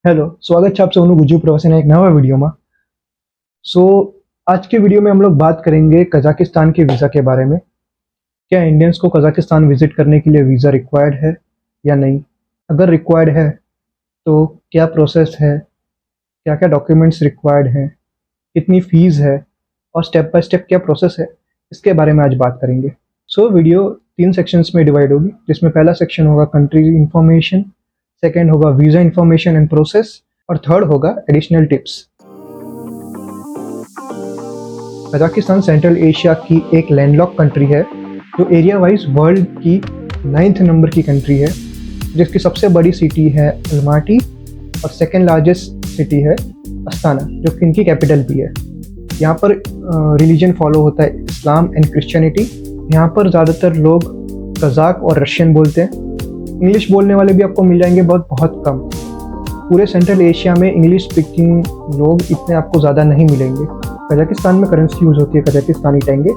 Hello, स्वागत है आप सबનું गुजू प्रवासी एक नवा वीडियो में। सो आज के वीडियो में हम लोग बात करेंगे कजाकिस्तान के वीज़ा के बारे में। क्या इंडियंस को कजाकिस्तान विजिट करने के लिए वीज़ा रिक्वायर्ड है या नहीं? अगर रिक्वायर्ड है तो क्या प्रोसेस है, क्या क्या डॉक्यूमेंट्स रिक्वायर्ड हैं, कितनी फ़ीस है और स्टेप बाय स्टेप क्या प्रोसेस है, इसके बारे में आज बात करेंगे। सो वीडियो 3 सेक्शंस में डिवाइड होगी, जिसमें पहला सेक्शन होगा कंट्री इन्फॉर्मेशन, सेकेंड होगा वीज़ा इन्फॉर्मेशन एंड प्रोसेस और थर्ड होगा additional tips. Kazakhstan central Asia की एक लैंडलॉक कंट्री है जो एरिया वाइज वर्ल्ड की 9th नंबर की कंट्री है, जिसकी सबसे बड़ी सिटी है अलमाटी और सेकेंड लार्जेस्ट सिटी है अस्ताना, जो कि इनकी कैपिटल भी है। यहाँ पर रिलीजन फॉलो होता है इस्लाम एंड क्रिश्चियनिटी। यहाँ पर ज़्यादातर लोग कज़ाक और रशियन बोलते हैं। इंग्लिश बोलने वाले भी आपको मिल जाएंगे, बहुत कम। पूरे सेंट्रल एशिया में इंग्लिश स्पीकिंग लोग इतने आपको ज़्यादा नहीं मिलेंगे। कजाकिस्तान में करेंसी यूज़ होती है कजाकिस्तानी टेंगे,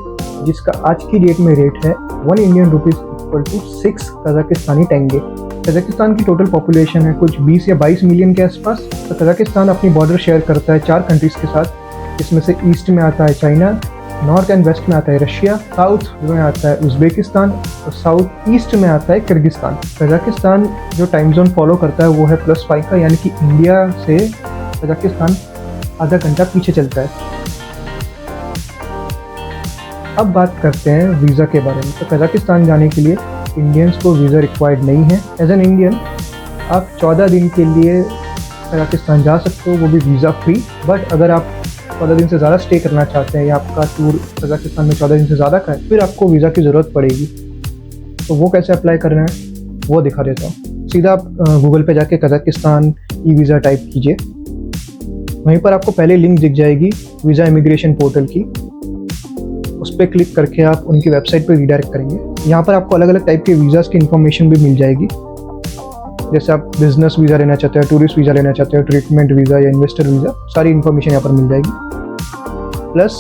जिसका आज की डेट में रेट है 1 Indian rupees equal to 6 Kazakhstani tenge. Kazakhstan की टोटल पॉपुलेशन है कुछ 20 या 22 मिलियन के आसपास। तो कजाकिस्तान अपनी बॉर्डर शेयर करता है 4 कंट्रीज़ के साथ, जिसमें से ईस्ट में आता है चाइना, नॉर्थ एंड वेस्ट में आता है रशिया, साउथ में आता है उज़्बेकिस्तान और साउथ ईस्ट में आता है किर्गिस्तान। कजाकिस्तान जो टाइम जोन फॉलो करता है वो है +5 का, यानी कि इंडिया से कजाकिस्तान आधा घंटा पीछे चलता है। अब बात करते हैं वीज़ा के बारे में। तो कजाकिस्तान जाने के लिए इंडियंस को वीज़ा रिक्वायर्ड नहीं है। एज एन इंडियन आप 14 दिन के लिए कजाकिस्तान जा सकते हो, वो भी वीज़ा फ्री। बट अगर आप 14 दिन से ज़्यादा स्टे करना चाहते हैं या आपका टूर कजाकिस्तान में 14 दिन से ज़्यादा का है, फिर आपको वीज़ा की ज़रूरत पड़ेगी। तो वो कैसे अप्लाई करना है वो दिखा देता हूँ। सीधा आप गूगल पे जाके कजाकिस्तान ई वीज़ा टाइप कीजिए। वहीं पर आपको पहले लिंक दिख जाएगी वीज़ा इमिग्रेशन पोर्टल की। उस पर क्लिक करके आप उनकी वेबसाइट पर रीडायरेक्ट करेंगे। यहाँ पर आपको अलग अलग टाइप के वीज़ाज़ की इन्फॉर्मेशन भी मिल जाएगी। जैसे आप बिजनेस वीज़ा लेना चाहते हो, टूरिस्ट वीज़ा लेना चाहते हो, ट्रीटमेंट वीज़ा या इन्वेस्टर वीज़ा, सारी इन्फॉर्मेशन यहाँ पर मिल जाएगी। प्लस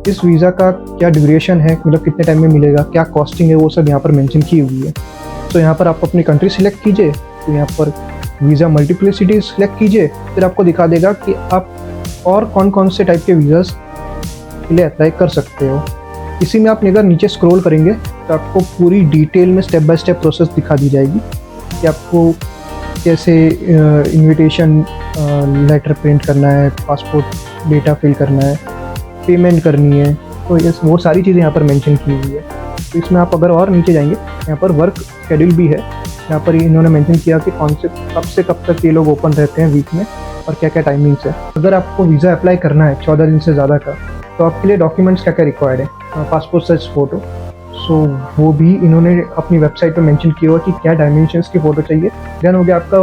इस वीज़ा का क्या ड्यूरेशन है, मतलब कितने टाइम में मिलेगा, क्या कॉस्टिंग है, वो सब यहाँ पर मेंशन की हुई है। तो यहाँ पर आप अपनी कंट्री सिलेक्ट कीजिए, तो यहाँ पर वीज़ा मल्टीप्लिसिटी सिलेक्ट कीजिए, फिर आपको दिखा देगा कि आप और कौन कौन से टाइप के वीज़ाज़ के लिए अप्लाई कर सकते हो। इसी में आप अगर नीचे स्क्रॉल करेंगे तो आपको पूरी डिटेल में स्टेप बाय स्टेप प्रोसेस दिखा दी जाएगी कि आपको कैसे इनविटेशन लेटर प्रिंट करना है, पासपोर्ट डेटा फिल करना है, पेमेंट करनी है। तो ये वो सारी चीज़ें यहाँ पर मेंशन की हुई है। तो इसमें आप अगर और नीचे जाएंगे, यहाँ पर वर्क शेड्यूल भी है। यहाँ पर इन्होंने मेंशन किया कि कौन से कब तक ये लोग ओपन रहते हैं वीक में और क्या क्या टाइमिंग्स है। अगर आपको वीज़ा अप्लाई करना है 14 दिन से ज़्यादा का, तो आपके लिए डॉक्यूमेंट्स क्या क्या रिक्वायर्ड है। पासपोर्ट साइज फ़ोटो, सो वो भी इन्होंने अपनी वेबसाइट पे मेंशन किया हुआ कि क्या डायमेंशंस की फ़ोटो चाहिए। देन हो गया आपका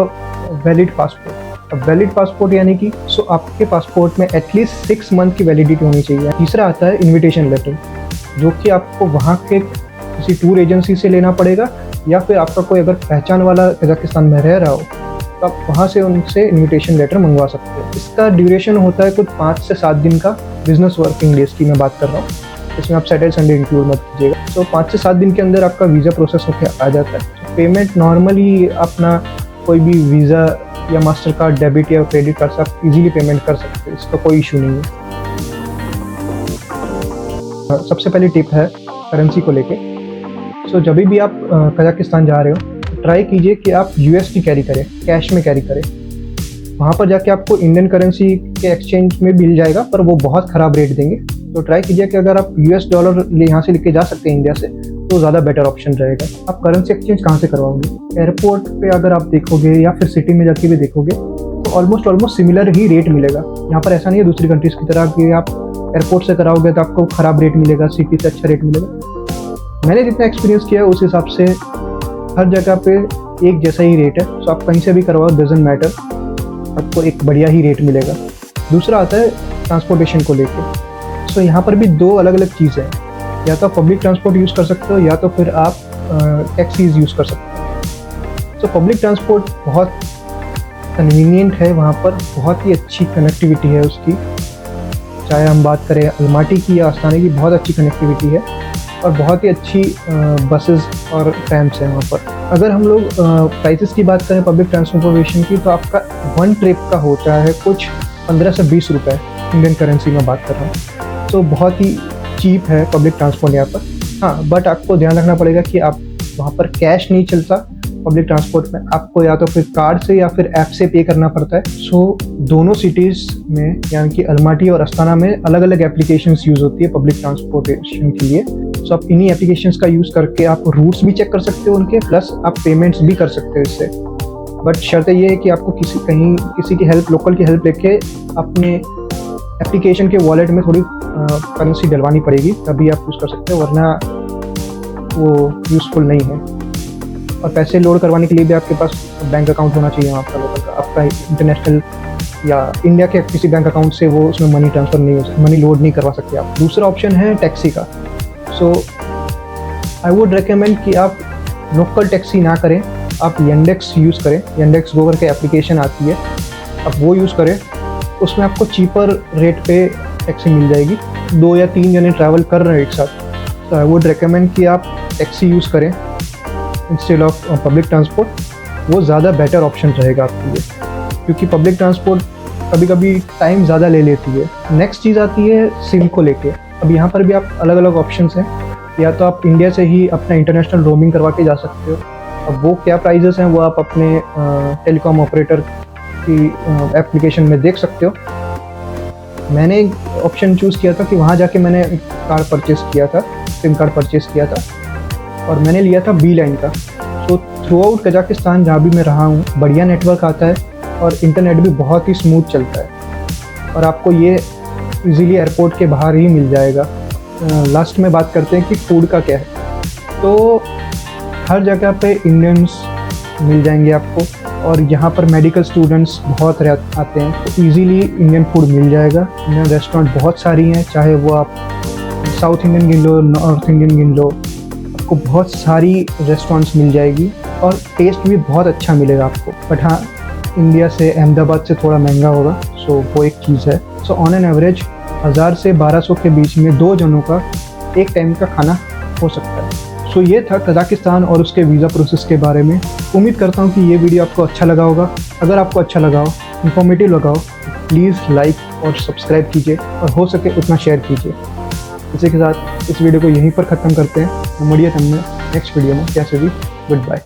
वैलिड पासपोर्ट। अब वैलिड पासपोर्ट यानी कि आपके पासपोर्ट में एटलीस्ट 6 मंथ की वैलिडिटी होनी चाहिए। तीसरा आता है इनविटेशन लेटर, जो कि आपको वहाँ के किसी टूर एजेंसी से लेना पड़ेगा, या फिर आपका कोई अगर पहचान वाला कजाकिस्तान में रह रहा हो तो आप वहाँ से उनसे इन्विटेशन लेटर मंगवा सकते हो। इसका ड्यूरेशन होता है कुछ 5 से 7 दिन का। बिजनेस वर्किंग डेज की मैं बात कर रहा हूँ, इसमें आप सैटरडे संडे इंक्लूड मत कीजिएगा। तो 5 से 7 दिन के अंदर आपका वीज़ा प्रोसेस होकर आ जाता है। तो पेमेंट नॉर्मली अपना कोई भी वीज़ा या मास्टर कार्ड, डेबिट या क्रेडिट कार्ड से आप इजीली पेमेंट कर सकते हैं, इसका कोई इशू नहीं है। सबसे पहली टिप है करेंसी को लेके। सो जब भी आप कजाकिस्तान जा रहे हो तो ट्राई कीजिए कि आप USD कैरी करें, कैश में कैरी करें। वहाँ पर जाके आपको इंडियन करेंसी के एक्सचेंज में मिल जाएगा, पर वो बहुत ख़राब रेट देंगे। तो ट्राई कीजिए कि अगर आप US डॉलर यहाँ से लेके जा सकते हैं इंडिया से, तो ज़्यादा बेटर ऑप्शन रहेगा। आप करेंसी एक्सचेंज कहाँ से करवाओगे? एयरपोर्ट पे अगर आप देखोगे या फिर सिटी में जाके भी देखोगे तो ऑलमोस्ट सिमिलर ही रेट मिलेगा। यहाँ पर ऐसा नहीं है दूसरी कंट्रीज़ की तरह कि आप एयरपोर्ट से कराओगे तो आपको ख़राब रेट मिलेगा, सिटी से अच्छा रेट मिलेगा। मैंने जितना एक्सपीरियंस किया है उस हिसाब से हर जगह पे एक जैसा ही रेट है। सो आप कहीं से भी करवाओ, डजंट मैटर, आपको एक बढ़िया ही रेट मिलेगा। दूसरा आता है ट्रांसपोर्टेशन को लेकर। सो यहाँ पर भी 2 अलग अलग चीज़ें हैं, या तो आप पब्लिक ट्रांसपोर्ट यूज़ कर सकते हो या तो फिर आप टैक्सीज़ यूज़ कर सकते हो। सो पब्लिक ट्रांसपोर्ट बहुत कन्वीनियंट है, वहाँ पर बहुत ही अच्छी कनेक्टिविटी है उसकी। चाहे हम बात करें अलमाटी की या अस्ताना की, बहुत अच्छी कनेक्टिविटी है। और बहुत ही अच्छी बसेस और ट्रैम्स हैं वहाँ पर। अगर हम लोग प्राइसेस की बात करें पब्लिक ट्रांसपोर्टेशन की, तो आपका वन ट्रिप का होता है कुछ 15 से 20 रुपये, इंडियन करेंसी में बात कर रहा हूँ। तो बहुत ही चीप है पब्लिक ट्रांसपोर्ट यहाँ पर। हाँ, बट आपको ध्यान रखना पड़ेगा कि आप वहाँ पर कैश नहीं चलता पब्लिक ट्रांसपोर्ट में, आपको या तो फिर कार्ड से या फिर ऐप से पे करना पड़ता है। सो दोनों सिटीज़ में यानी कि अलमाटी और अस्ताना में अलग अलग एप्लीकेशंस यूज़ होती है पब्लिक ट्रांसपोर्टेशन के लिए। सो आप इन्हीं एप्लीकेशंस का यूज़ करके आप रूट्स भी चेक कर सकते हो उनके, प्लस आप पेमेंट्स भी कर सकते हो इससे। बट शर्त ये है कि आपको किसी की हेल्प, लोकल की हेल्प लेके अपने एप्लीकेशन के वॉलेट में थोड़ी करेंसी डलवानी पड़ेगी, तभी आप यूज़ कर सकते हो, वरना वो यूज़फुल नहीं है। और पैसे लोड करवाने के लिए भी आपके पास बैंक अकाउंट होना चाहिए आपका लोकल का। आपका इंटरनेशनल या इंडिया के किसी बैंक अकाउंट से वो उसमें मनी ट्रांसफ़र नहीं हो सकता, मनी लोड नहीं करवा सकते आप। दूसरा ऑप्शन है टैक्सी का। सो आई वुड रिकमेंड कि आप लोकल टैक्सी ना करें, आप येंडेक्स यूज़ करें। येंडेक्स गो करके एप्लीकेशन आती है, आप वो यूज़ करें। उसमें आपको चीपर रेट पे टैक्सी मिल जाएगी। 2 या 3 जने ट्रैवल कर रहे हैं एक साथ, तो आई वुड रिकमेंड कि आप टैक्सी यूज़ करें इंस्टेड ऑफ पब्लिक ट्रांसपोर्ट। वो ज़्यादा बेटर ऑप्शन रहेगा आपके लिए, क्योंकि पब्लिक ट्रांसपोर्ट कभी कभी टाइम ज़्यादा ले लेती है। नेक्स्ट चीज़ आती है सिम को लेके। अब यहाँ पर भी आप अलग अलग ऑप्शंस हैं, या तो आप इंडिया से ही अपना इंटरनेशनल रोमिंग करवा के जा सकते हो। अब वो क्या प्राइजेस हैं वो आप अपने टेलीकॉम ऑपरेटर की एप्लीकेशन में देख सकते हो। मैंने एक ऑप्शन चूज़ किया था कि वहाँ जाके मैंने कार्ड परचेस किया था, सिम कार्ड परचेस किया था, और मैंने लिया था बीलाइन का। तो थ्रू आउट कजाकिस्तान जहाँ भी मैं रहा हूँ बढ़िया नेटवर्क आता है और इंटरनेट भी बहुत ही स्मूथ चलता है, और आपको ये इजीली एयरपोर्ट के बाहर ही मिल जाएगा। लास्ट में बात करते हैं कि फूड का क्या है। तो हर जगह पे इंडियंस मिल जाएंगे आपको, और यहाँ पर मेडिकल स्टूडेंट्स बहुत आते हैं, तो इजीली इंडियन फूड मिल जाएगा। इंडियन रेस्टोरेंट बहुत सारी हैं, चाहे वो आप साउथ इंडियन गिन लो, नॉर्थ इंडियन गिन लो, आपको बहुत सारी रेस्टोरेंट्स मिल जाएगी और टेस्ट भी बहुत अच्छा मिलेगा आपको। बट हाँ, इंडिया से अहमदाबाद से थोड़ा महंगा होगा, सो वो एक चीज़ है। सो ऑन एन एवरेज 1000 से 1200 के बीच में 2 जनों का एक टाइम का खाना हो सकता है। सो ये था कजाकिस्तान और उसके वीज़ा प्रोसेस के बारे में। उम्मीद करता हूँ कि ये वीडियो आपको अच्छा लगा होगा। अगर आपको अच्छा लगा हो, इन्फॉर्मेटिव लगा हो, प्लीज़ लाइक और सब्सक्राइब कीजिए, और हो सके उतना शेयर कीजिए। इसी के साथ इस वीडियो को यहीं पर ख़त्म करते हैं। मड़िए तुमने नेक्स्ट वीडियो में, कैसे भी गुड बाय।